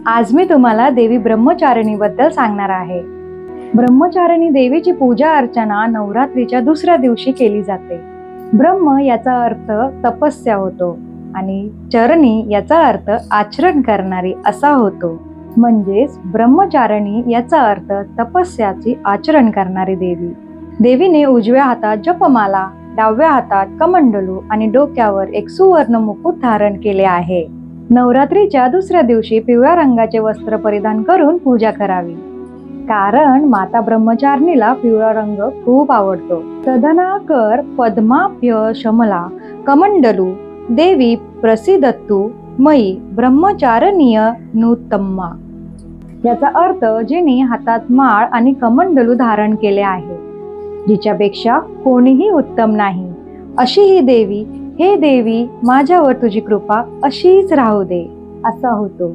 आज मी तुम्हाला देवी ब्रह्मचारिणी बद्दल सांगणार आहे। ब्रह्मचारिणी देवीची पूजा अर्चना नवरात्रीच्या दुसऱ्या दिवशी केली जाते। ब्रह्म याचा अर्थ तपस्या होतो आणि चरणी याचा अर्थ आचरण करणारी असा होतो। म्हणजेच ब्रह्मचारिणी याचा अर्थ तपस्याची आचरण करणारी देवी। देवीने उजव्या हातात जपमाला, डाव्या हातात कमंडलू आणि डोक्यावर एक सुवर्ण मुकुट धारण केले आहे। नवरात्रीच्या दुसऱ्या दिवशी पिवळ्या रंगाचे वस्त्र परिधान करून पूजा करावी, कारण माता ब्रह्मचारिणीला पिवळा रंग खूप आवडतो। तदनाकर पद्माभ्य शमला कमंडलू देवी प्रसिद्धतु मयी ब्रह्मचारिणीय नुतम्मा। याचा अर्थ जिने हातात माळ आणि कमंडलू धारण केले आहे, जिच्यापेक्षा कोणीही उत्तम नाही, अशी ही देवी, हे देवी माझ्यावर तुझी कृपा अशीच राहू दे, असा होतो।